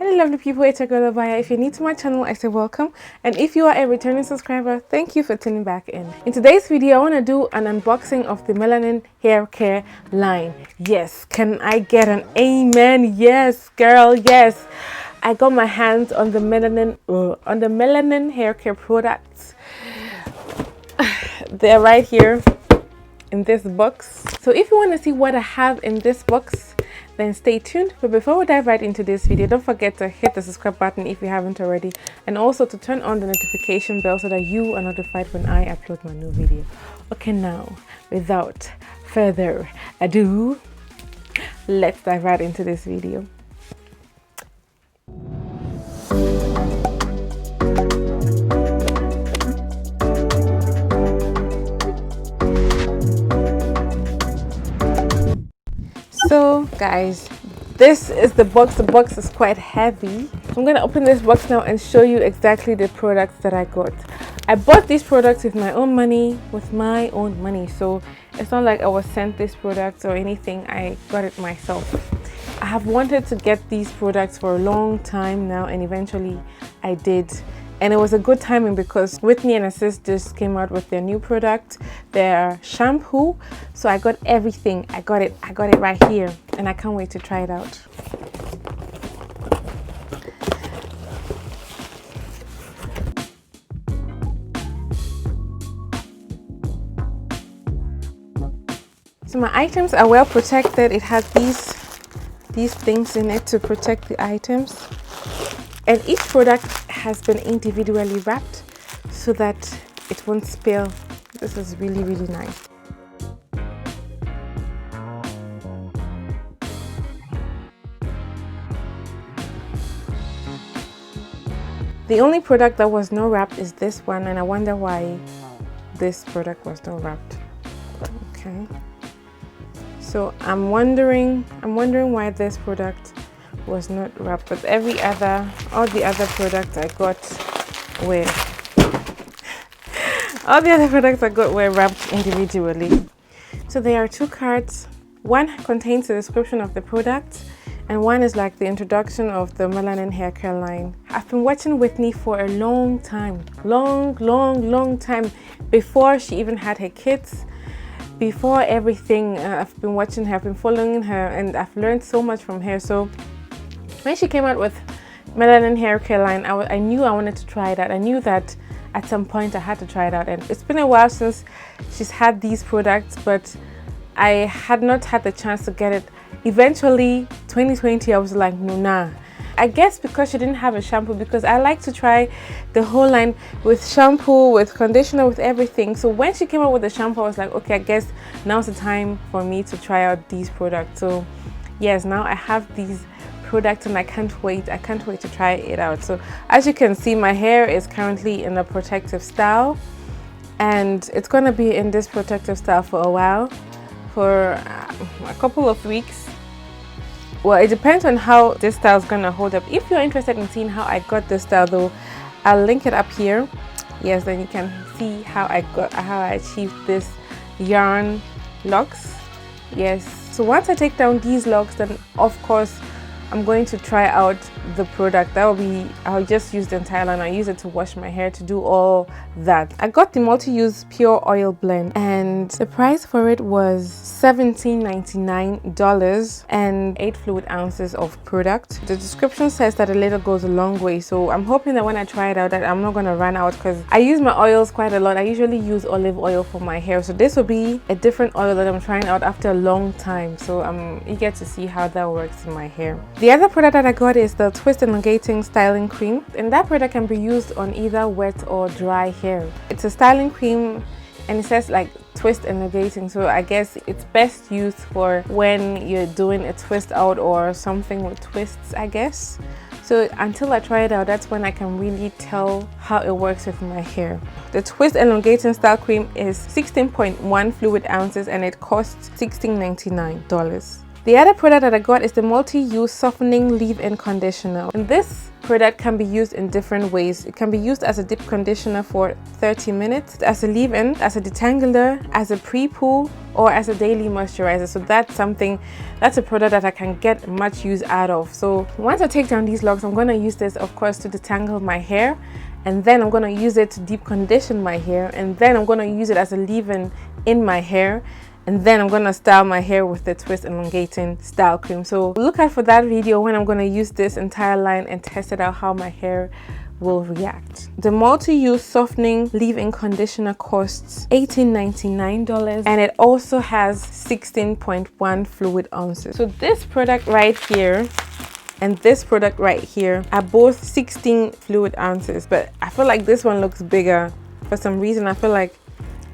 Hello lovely people, it's your girl Obaa Yaa. If you're new to my channel, I say welcome, and if you are a returning subscriber, thank you for tuning back in. In today's video, I want to do an unboxing of the Melanin hair care line. Yes, can I get an amen? Yes, girl, yes. I got my hands on the Melanin hair care products. They're right here in this box. So if you want to see what I have in this box, then stay tuned. But before we dive right into this video, don't forget to hit the subscribe button if you haven't already, and also to turn on the notification bell so that you are notified when I upload my new video. Okay, now without further ado, let's dive right into this video. So guys, this is the box. The box is quite heavy. I'm going to open this box now and show you exactly the products that I got. I bought these products with my own money, so it's not like I was sent these products or anything. I got it myself. I have wanted to get these products for a long time now, and eventually I did. And it was a good timing because Whitney and her sis just came out with their new product, their shampoo. So I got everything. I got it right here, and I can't wait to try it out. So my items are well protected. It has these things in it to protect the items. And each product has been individually wrapped so that it won't spill. This is really, really nice. The only product that was not wrapped is this one, and I wonder why this product was not wrapped. Okay. So I'm wondering why this product was not wrapped, but all the other products I got were wrapped individually. So there are two cards. One contains the description of the product, and one is like the introduction of the Melanin hair care line. I've been watching Whitney for a long time, long time, before she even had her kids. Before everything, I've been watching her, I've been following her, and I've learned so much from her. So when she came out with Melanin hair care line, I knew I wanted to try it out. I knew that at some point I had to try it out, and it's been a while since she's had these products, but I had not had the chance to get it. Eventually 2020, I was like, no, nah. I guess because she didn't have a shampoo, because I like to try the whole line with shampoo, with conditioner, with everything. So when she came out with the shampoo, I was like, okay, I guess now's the time for me to try out these products. So yes, now I have these products and I can't wait to try it out. So as you can see, my hair is currently in a protective style, and it's going to be in this protective style for a while, for a couple of weeks. Well, it depends on how this style is going to hold up. If you're interested in seeing how I got this style though, I'll link it up here. Yes, then you can see how I achieved this yarn locks. Yes, so once I take down these locks, then of course I'm going to try out the product. I'll just use the entire line. I'll use it to wash my hair, to do all that. I got the multi-use pure oil blend, and the price for it was $17.99 and 8 fluid ounces of product. The description says that a little goes a long way, so I'm hoping that when I try it out that I'm not going to run out, because I use my oils quite a lot. I usually use olive oil for my hair, so this will be a different oil that I'm trying out after a long time, so I'm eager to see how that works in my hair. The other product that I got is the Twist Elongating Styling Cream, and that product can be used on either wet or dry hair. It's a styling cream, and it says like twist elongating, so I guess it's best used for when you're doing a twist out or something with twists, I guess. So until I try it out, that's when I can really tell how it works with my hair. The Twist Elongating Style Cream is 16.1 fluid ounces, and it costs $16.99. The other product that I got is the multi-use softening leave-in conditioner, and this product can be used in different ways. It can be used as a deep conditioner for 30 minutes, as a leave-in, as a detangler, as a pre-poo, or as a daily moisturizer. So that's a product that I can get much use out of. So once I take down these locks, I'm going to use this, of course, to detangle my hair, and then I'm going to use it to deep condition my hair, and then I'm going to use it as a leave-in in my hair, and then I'm going to style my hair with the Twist Elongating Style Cream. So look out for that video when I'm going to use this entire line and test it out how my hair will react. The multi-use softening leave-in conditioner costs $18.99, and it also has 16.1 fluid ounces. So this product right here and this product right here are both 16 fluid ounces, but I feel like this one looks bigger. For some reason, I feel like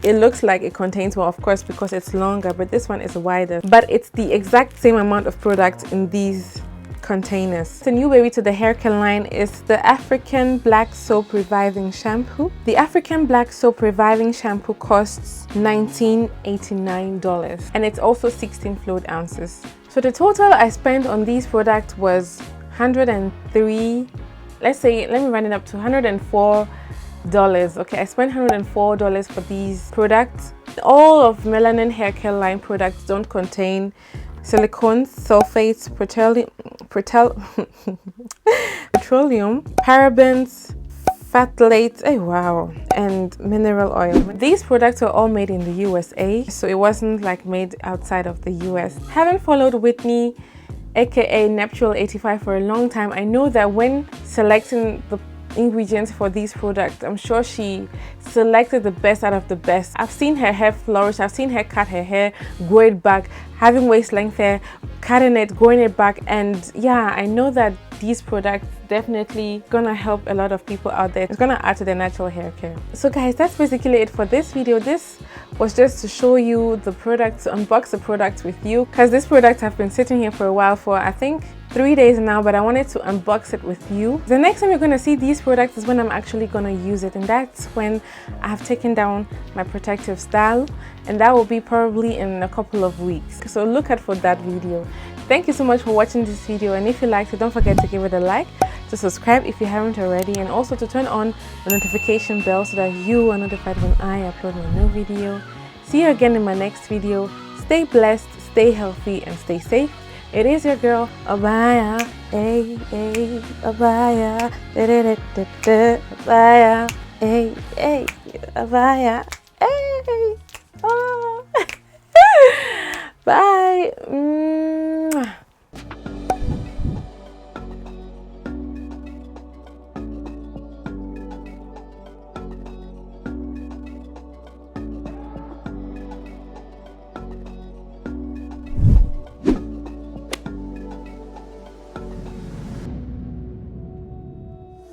it looks like it contains more, of course, because it's longer, but this one is wider. But it's the exact same amount of product in these containers. The new baby to the hair care line is the African Black Soap Reviving Shampoo. The African Black Soap Reviving Shampoo costs $19.89, and it's also 16 fluid ounces. So the total I spent on these products was 103, let me round it up to $104. Okay, I spent $104 for these products. All of Melanin hair care line products don't contain silicones, sulfates, petroleum, parabens, phthalates, and mineral oil. These products were all made in the USA, so it wasn't like made outside of the US. Haven't followed Whitney, aka NAPTURAL85, for a long time. I know that when selecting the ingredients for these products, I'm sure she selected the best out of the best. I've seen her hair flourish, I've seen her cut her hair, grow it back, having waist length hair, cutting it, growing it back, and yeah, I know that these products definitely gonna help a lot of people out there. It's gonna add to their natural hair care. So guys, that's basically it for this video. This was just to show you the products, to unbox the products with you, because these products have been sitting here for a while, for I think 3 days now, but I wanted to unbox it with you. The next time you're going to see these products is when I'm actually going to use it, and that's when I have taken down my protective style, and that will be probably in a couple of weeks. So look out for that video. Thank you so much for watching this video, and if you liked it, don't forget to give it a like, to subscribe if you haven't already, and also to turn on the notification bell so that you are notified when I upload my new video. See you again in my next video. Stay blessed, stay healthy, and stay safe. It is your girl, Obaa Yaa, Obaa Yaa, Obaa Yaa, Obaa Yaa, oh. Bye.